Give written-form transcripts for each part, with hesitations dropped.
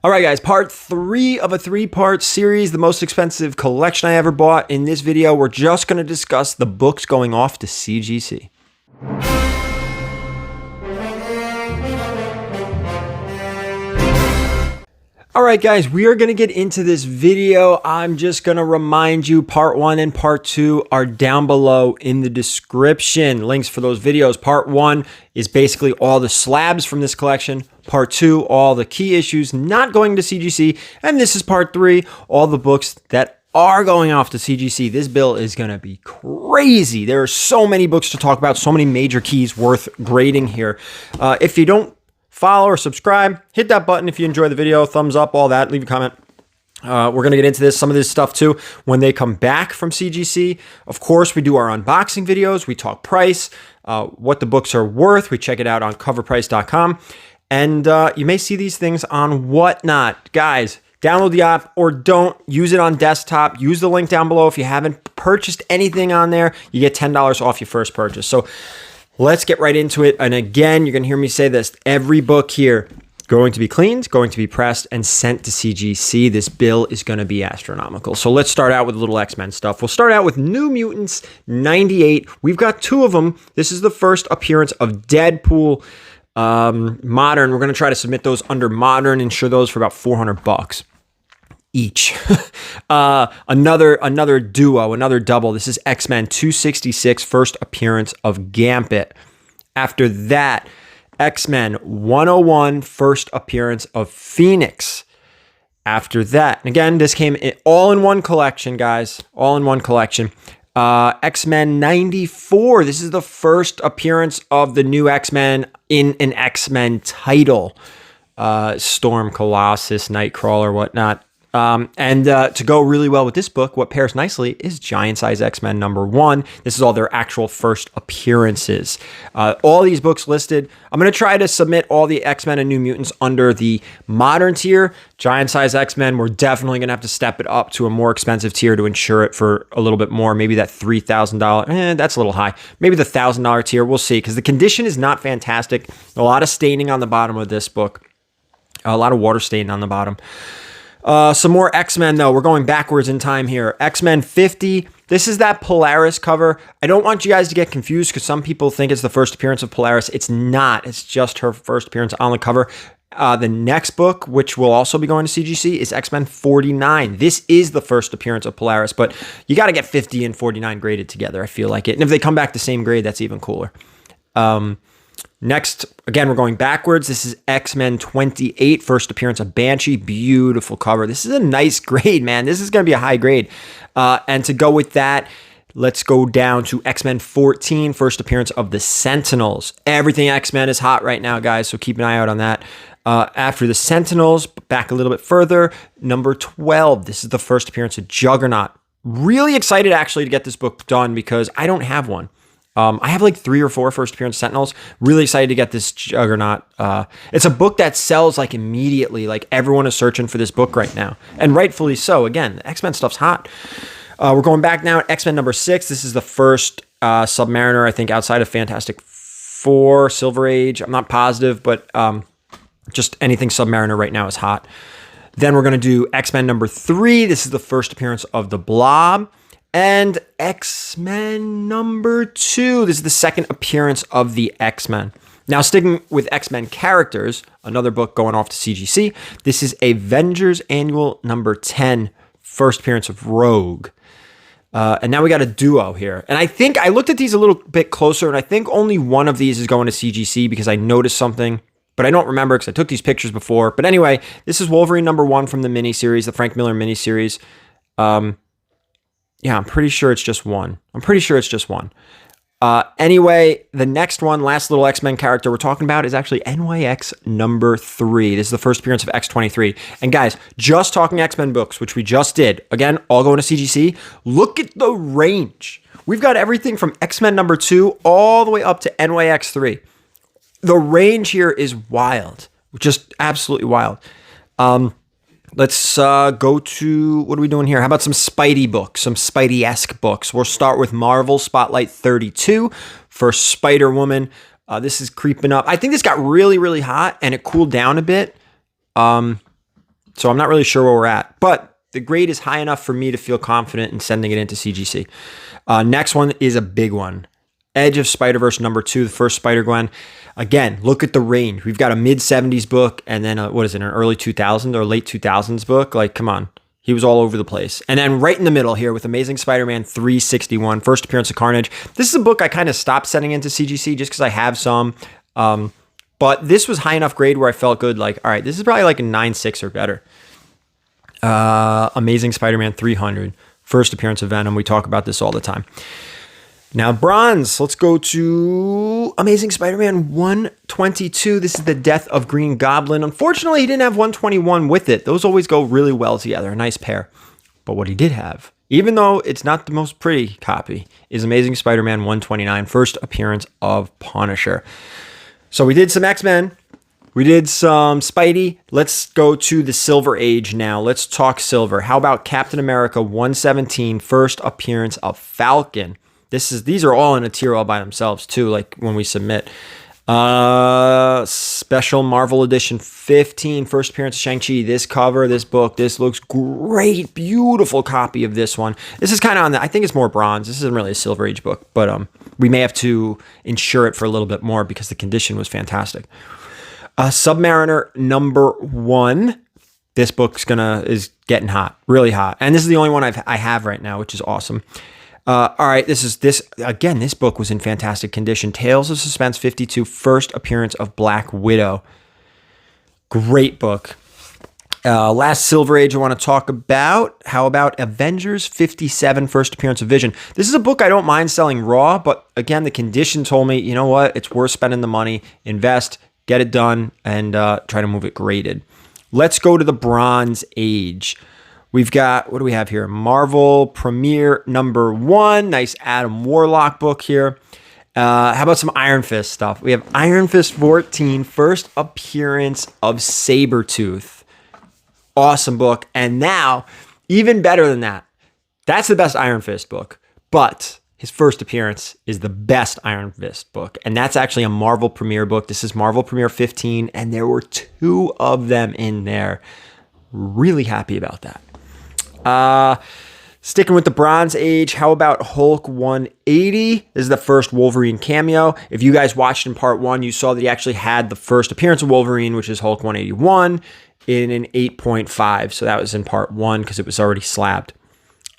All right, guys, part 3 of a 3-part series, the most expensive collection I ever bought. In this video, we're just going to discuss the books going off to CGC. All right, guys, we are going to get into this video. I'm just going to remind you, part 1 and part 2 are down below in the description. Links for those videos. Part 1 is basically all the slabs from this collection. Part 2, all the key issues not going to CGC. And this is part 3, all the books that are going off to CGC. This bill is going to be crazy. There are so many books to talk about, so many major keys worth grading here. If you don't follow or subscribe, hit that button if you enjoy the video, thumbs up, all that, leave a comment. We're going to get into some of this stuff too when they come back from CGC. Of course, we do our unboxing videos. We talk price, what the books are worth. We check it out on coverprice.com. And you may see these things on Whatnot. Guys, download the app or don't. Use it on desktop. Use the link down below. If you haven't purchased anything on there, you get $10 off your first purchase. So let's get right into it. And again, you're going to hear me say this. Every book here going to be cleaned, going to be pressed, and sent to CGC. This bill is going to be astronomical. So let's start out with a little X-Men stuff. We'll start out with New Mutants 98. We've got 2 of them. This is the first appearance of Deadpool. Modern. We're going to try to submit those under Modern, insure those for about $400 each. Another duo, another double. This is X-Men 266, first appearance of Gambit. After that, X-Men 101, first appearance of Phoenix. After that, and again, this came all in one collection, guys, all in one collection. X-Men 94. This is the first appearance of the new X-Men in an X-Men title. Storm, Colossus, Nightcrawler, whatnot. And to go really well with this book, what pairs nicely is Giant Size X-Men #1. This is all their actual first appearances. All these books listed. I'm going to try to submit all the X-Men and New Mutants under the Modern tier. Giant Size X-Men, we're definitely going to have to step it up to a more expensive tier to insure it for a little bit more. Maybe that $3,000. That's a little high. Maybe the $1,000 tier. We'll see, because the condition is not fantastic. A lot of staining on the bottom of this book. A lot of water stain on the bottom. Some more X-Men, though. We're going backwards in time here. X-Men 50. This is that Polaris cover. I don't want you guys to get confused because some people think it's the first appearance of Polaris. It's not. It's just her first appearance on the cover. The next book, which will also be going to CGC, is X-Men 49. This is the first appearance of Polaris, but you got to get 50 and 49 graded together, I feel like it. And if they come back the same grade, that's even cooler. Next, again, we're going backwards. This is X-Men 28, first appearance of Banshee. Beautiful cover. This is a nice grade, man. This is going to be a high grade. And to go with that, let's go down to X-Men 14, first appearance of the Sentinels. Everything X-Men is hot right now, guys, so keep an eye out on that. After the Sentinels, back a little bit further, number 12. This is the first appearance of Juggernaut. Really excited, actually, to get this book done because I don't have one. I have like 3 or 4 first appearance Sentinels. Really excited to get this Juggernaut. It's a book that sells like immediately. Like everyone is searching for this book right now, and rightfully so. Again, the X-Men stuff's hot. We're going back now at X-Men number 6. This is the first Submariner, I think, outside of Fantastic Four, Silver Age. I'm not positive, but just anything Submariner right now is hot. Then we're going to do X-Men number 3. This is the first appearance of the Blob. And X-Men number 2. This is the second appearance of the X-Men. Now, sticking with X-Men characters, another book going off to CGC. This is Avengers Annual number 10, first appearance of Rogue. And now we got a duo here. And I think I looked at these a little bit closer, and I think only one of these is going to CGC because I noticed something, but I don't remember because I took these pictures before. But anyway, this is Wolverine number 1 from the miniseries, the Frank Miller miniseries. Yeah, I'm pretty sure it's just one. Anyway, the next one, last little X-Men character we're talking about is actually NYX number 3. This is the first appearance of X-23. And guys, just talking X-Men books, which we just did, again, all going to CGC, look at the range. We've got everything from X-Men number 2 all the way up to NYX 3. The range here is wild, just absolutely wild. Let's go to, what are we doing here? How about some Spidey books, some Spidey-esque books? We'll start with Marvel Spotlight 32 for Spider-Woman. This is creeping up. I think this got really, really hot and it cooled down a bit. So I'm not really sure where we're at, but the grade is high enough for me to feel confident in sending it into CGC. Next one is a big one. Edge of Spider-Verse #2, the first Spider-Gwen. Again, look at the range. We've got a mid-70s book and then what is it, an early 2000s or late 2000s book? Like, come on. He was all over the place. And then right in the middle here with Amazing Spider-Man 361, first appearance of Carnage. This is a book I kind of stopped sending into CGC just because I have some. But this was high enough grade where I felt good. Like, all right, this is probably like a 9.6 or better. Amazing Spider-Man 300, first appearance of Venom. We talk about this all the time. Now, bronze. Let's go to Amazing Spider-Man 122. This is the Death of Green Goblin. Unfortunately, he didn't have 121 with it. Those always go really well together. A nice pair. But what he did have, even though it's not the most pretty copy, is Amazing Spider-Man 129, first appearance of Punisher. So we did some X-Men. We did some Spidey. Let's go to the Silver Age now. Let's talk Silver. How about Captain America 117, first appearance of Falcon? These are all in a tier all by themselves too, like when we submit. Special Marvel Edition 15, first appearance of Shang-Chi. This cover, this book, this looks great. Beautiful copy of this one. This is kind of on the, I think it's more bronze. This isn't really a Silver Age book, but we may have to insure it for a little bit more because the condition was fantastic. Submariner #1. This book's is getting hot, really hot. And this is the only one I have right now, which is awesome. All right, this book was in fantastic condition. Tales of Suspense 52, first appearance of Black Widow. Great book. Last Silver Age I want to talk about. How about Avengers 57, first appearance of Vision? This is a book I don't mind selling raw, but again, the condition told me, you know what? It's worth spending the money, invest, get it done, and try to move it graded. Let's go to the Bronze Age. We've got, what do we have here? Marvel Premiere #1. Nice Adam Warlock book here. How about some Iron Fist stuff? We have Iron Fist 14, first appearance of Sabretooth. Awesome book. And now, even better than that, that's the best Iron Fist book. But his first appearance is the best Iron Fist book. And that's actually a Marvel Premiere book. This is Marvel Premiere 15, and there were 2 of them in there. Really happy about that. Sticking with the Bronze Age, how about Hulk 180? This is the first Wolverine cameo. If you guys watched in part 1, you saw that he actually had the first appearance of Wolverine, which is Hulk 181, in an 8.5. So that was in part 1 because it was already slabbed.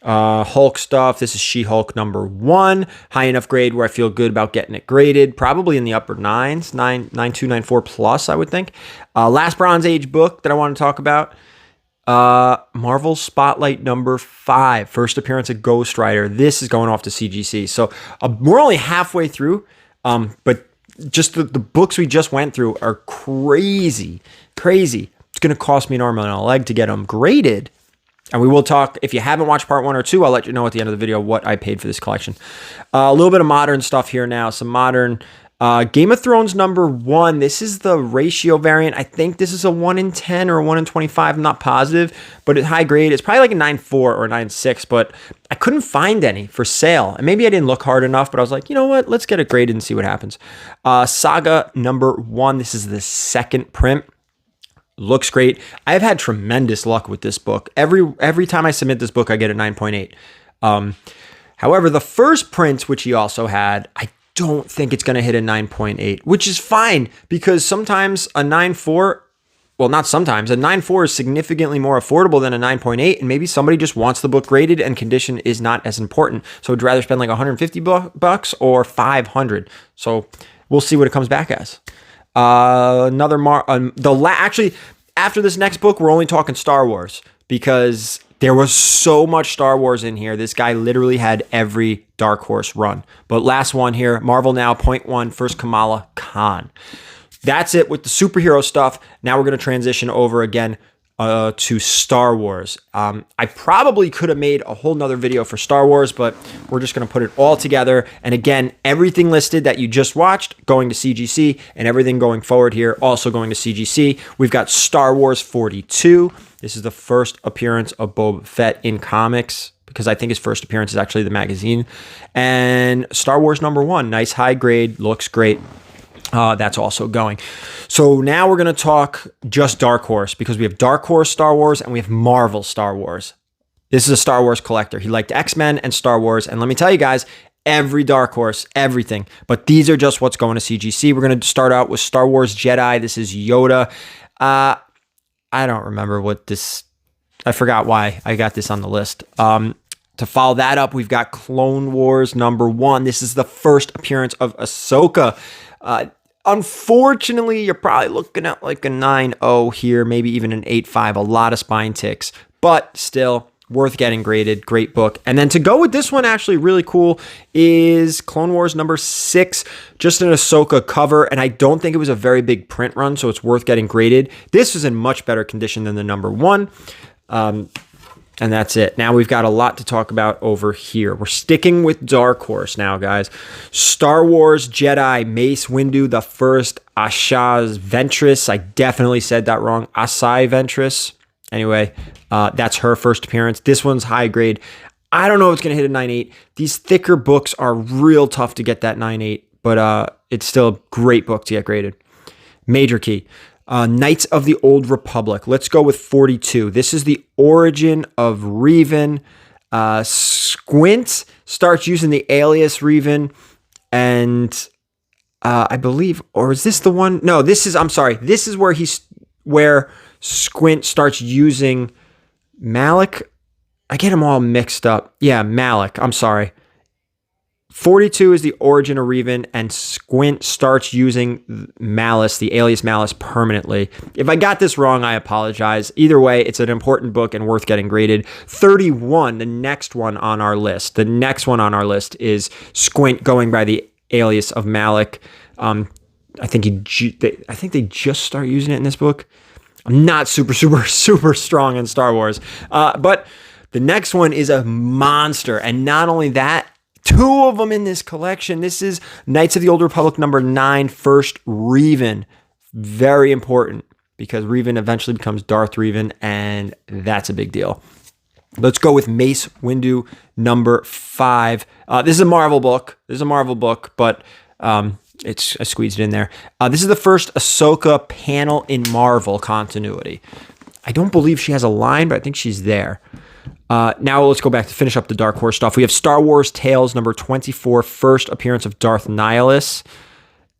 Hulk stuff. This is She-Hulk #1. High enough grade where I feel good about getting it graded. Probably in the upper 9s, 9.2, 9.4 plus, I would think. Last Bronze Age book that I want to talk about. Marvel Spotlight #5, first appearance of Ghost Rider. This is going off to CGC. So we're only halfway through, but just the books we just went through are crazy. It's going to cost me an arm and a leg to get them graded. And we will talk, if you haven't watched part 1 or 2, I'll let you know at the end of the video what I paid for this collection. A little bit of modern stuff here now. Some modern Game of Thrones #1. This is the ratio variant. I think this is a 1 in 10 or a 1 in 25. I'm not positive, but it's high grade. It's probably like a 9.4 or a 9.6, but I couldn't find any for sale. And maybe I didn't look hard enough, but I was like, you know what? Let's get it graded and see what happens. Saga #1. This is the second print. Looks great. I've had tremendous luck with this book. Every time I submit this book, I get a 9.8. However, the first print, which he also had, I don't think it's going to hit a 9.8, which is fine because sometimes a 9.4, well, not sometimes, a 9.4 is significantly more affordable than a 9.8, and maybe somebody just wants the book graded and condition is not as important. So I'd rather spend like $150 or $500. So we'll see what it comes back as. Actually, after this next book, we're only talking Star Wars because there was so much Star Wars in here. This guy literally had every Dark Horse run. But last one here, Marvel Now, .1, first Kamala Khan. That's it with the superhero stuff. Now we're going to transition over again to Star Wars. I probably could have made a whole nother video for Star Wars, but we're just going to put it all together. And again, everything listed that you just watched going to CGC, and everything going forward here also going to CGC. We've got Star Wars 42. This is the first appearance of Boba Fett in comics, because I think his first appearance is actually the magazine. And Star Wars #1, nice high grade, looks great. That's also going. So now we're going to talk just Dark Horse, because we have Dark Horse Star Wars and we have Marvel Star Wars. This is a Star Wars collector. He liked X-Men and Star Wars. And let me tell you guys, every Dark Horse, everything. But these are just what's going to CGC. We're going to start out with Star Wars Jedi. This is Yoda. I don't remember what this... I forgot why I got this on the list. To follow that up, we've got Clone Wars #1. This is the first appearance of Ahsoka. Unfortunately, you're probably looking at like a 9.0 here, maybe even an 8.5. A lot of spine ticks, but still worth getting graded. Great book. And then to go with this one, actually really cool, is Clone Wars #6, just an Ahsoka cover. And I don't think it was a very big print run, so it's worth getting graded. This is in much better condition than the #1. And that's it. Now we've got a lot to talk about over here. We're sticking with Dark Horse now, guys. Star Wars Jedi Mace Windu, the first Asajj Ventress. I definitely said that wrong. Asajj Ventress. Anyway, that's her first appearance. This one's high grade. I don't know if it's going to hit a 9.8. These thicker books are real tough to get that 9.8, but it's still a great book to get graded. Major key. Knights of the Old Republic. Let's go with 42. This is the origin of Revan. Squint starts using the alias Revan, and I believe, or is this the one? No, this is, I'm sorry. This is where Squint starts using Malik. I get them all mixed up. Yeah, Malik. I'm sorry. 42 is the origin of Revan, and Squint starts using Malice, the alias Malice, permanently. If I got this wrong, I apologize. Either way, it's an important book and worth getting graded. 31, the next one on our list. The next one on our list is Squint going by the alias of Malik. I think they just start using it in this book. I'm not super strong in Star Wars. But the next one is a monster. And not only that, 2 of them in this collection. This is Knights of the Old Republic #9, First Revan. Very important, because Revan eventually becomes Darth Revan, and that's a big deal. Let's go with Mace Windu #5. This is a Marvel book. But I squeezed it in there. This is the first Ahsoka panel in Marvel continuity. I don't believe she has a line, but I think she's there. Now let's go back to finish up the Dark Horse stuff. We have Star Wars Tales #24, first appearance of Darth Nihilus.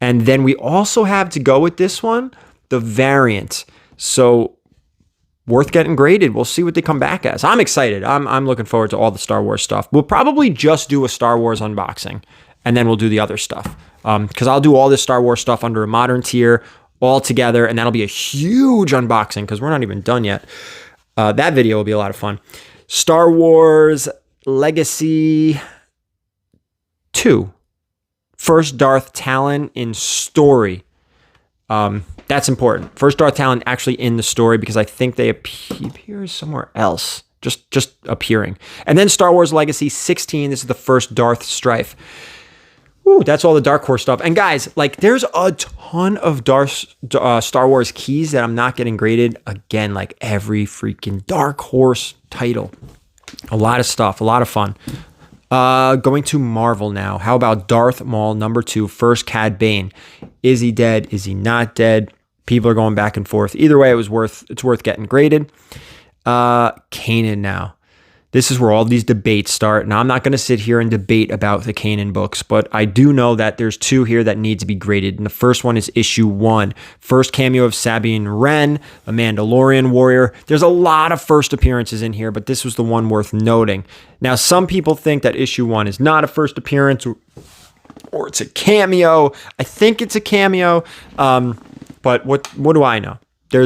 And then we also have, to go with this one, the variant. So worth getting graded. We'll see what they come back as. I'm excited. I'm looking forward to all the Star Wars stuff. We'll probably just do a Star Wars unboxing, and then we'll do the other stuff. Because I'll do all this Star Wars stuff under a modern tier all together, and that'll be a huge unboxing because we're not even done yet. That video will be a lot of fun. Star Wars Legacy 2. First Darth Talon in story. That's important. First Darth Talon actually in the story, because I think they appear somewhere else. Just appearing. And then Star Wars Legacy 16. This is the first Darth Strife. Ooh, that's all the Dark Horse stuff. And guys, like, there's a ton of Star Wars keys that I'm not getting graded. Again, like every freaking Dark Horse title. A lot of stuff, a lot of fun. Going to Marvel now. How about Darth Maul #2, first Cad Bane? Is he dead? Is he not dead? People are going back and forth. Either way, it's worth getting graded. Kanan now. This is where all these debates start. Now, I'm not going to sit here and debate about the Kanan books, but I do know that there's 2 here that need to be graded. And the first one is issue 1. First cameo of Sabine Wren, a Mandalorian warrior. There's a lot of first appearances in here, but this was the one worth noting. Now, some people think that issue 1 is not a first appearance, or it's a cameo. I think it's a cameo, but what do I know? There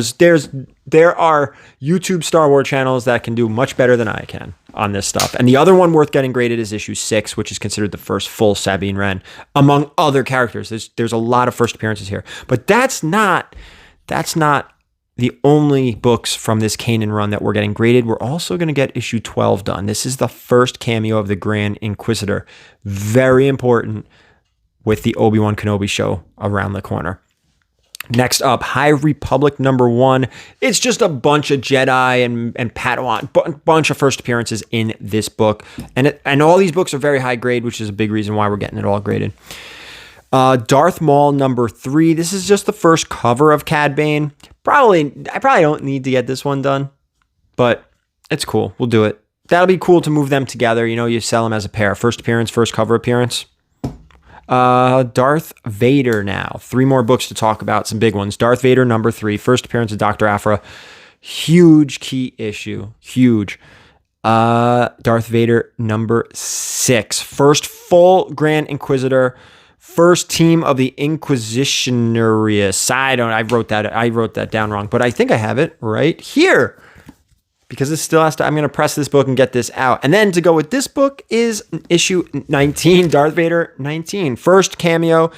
are YouTube Star Wars channels that can do much better than I can on this stuff. And the other one worth getting graded is issue 6, which is considered the first full Sabine Wren, among other characters. There's a lot of first appearances here, but that's not the only books from this Kanan run that we're getting graded. We're also going to get issue 12 done. This is the first cameo of the Grand Inquisitor. Very important with the Obi-Wan Kenobi show around the corner. Next up, High Republic #1. It's just a bunch of Jedi and Padawan, bunch of first appearances in this book. And all these books are very high grade, which is a big reason why we're getting it all graded. Darth Maul number 3. This is just the first cover of Cad Bane. I probably don't need to get this one done, but it's cool. We'll do it. That'll be cool to move them together. You know, you sell them as a pair. First appearance, first cover appearance. Darth Vader now. 3 more books to talk about. Some big ones. Darth Vader number 3. First appearance of Dr. Aphra. Huge key issue. Huge. Darth Vader number 6. First full Grand Inquisitor. First team of the Inquisitionarius. I wrote that down wrong, but I think I have it right here. Because this still has to, I'm going to press this book and get this out. And then to go with this book is issue 19, Darth Vader 19. First cameo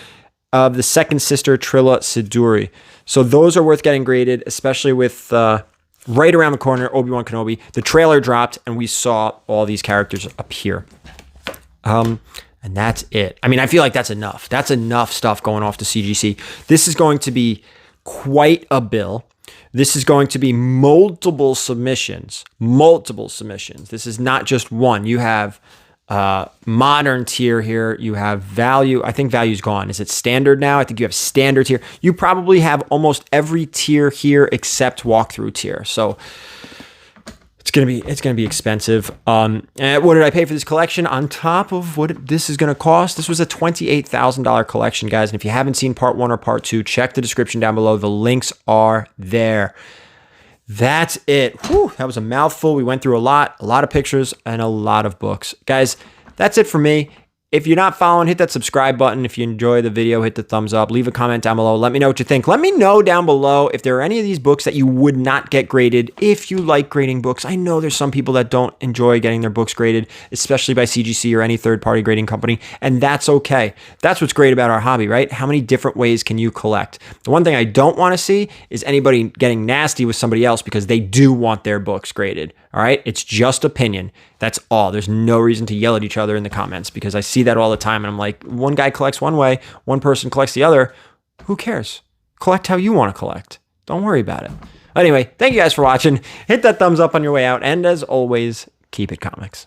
of the second sister, Trilla Siduri. So those are worth getting graded, especially with right around the corner, Obi-Wan Kenobi. The trailer dropped and we saw all these characters appear. And that's it. I mean, I feel like that's enough. That's enough stuff going off to CGC. This is going to be quite a bill. This is going to be multiple submissions. This is not just one. You have modern tier here. You have value. I think value's gone. Is it standard now? I think you have standard tier. You probably have almost every tier here except walkthrough tier. So it's gonna be expensive. And what did I pay for this collection on top of what this is gonna cost? This was a $28,000 collection, guys. And if you haven't seen part 1 or part 2, check the description down below. The links are there. That's it. Whew, that was a mouthful. We went through a lot of pictures and a lot of books, guys. That's it for me. If you're not following, hit that subscribe button. If you enjoy the video, hit the thumbs up. Leave a comment down below. Let me know what you think. Let me know down below if there are any of these books that you would not get graded if you like grading books. I know there's some people that don't enjoy getting their books graded, especially by CGC or any third-party grading company, and that's okay. That's what's great about our hobby, right? How many different ways can you collect? The one thing I don't want to see is anybody getting nasty with somebody else because they do want their books graded. All right, it's just opinion. That's all. There's no reason to yell at each other in the comments because I see that all the time and I'm like, one guy collects one way, one person collects the other. Who cares? Collect how you want to collect. Don't worry about it. Anyway, thank you guys for watching. Hit that thumbs up on your way out. And as always, keep it comics.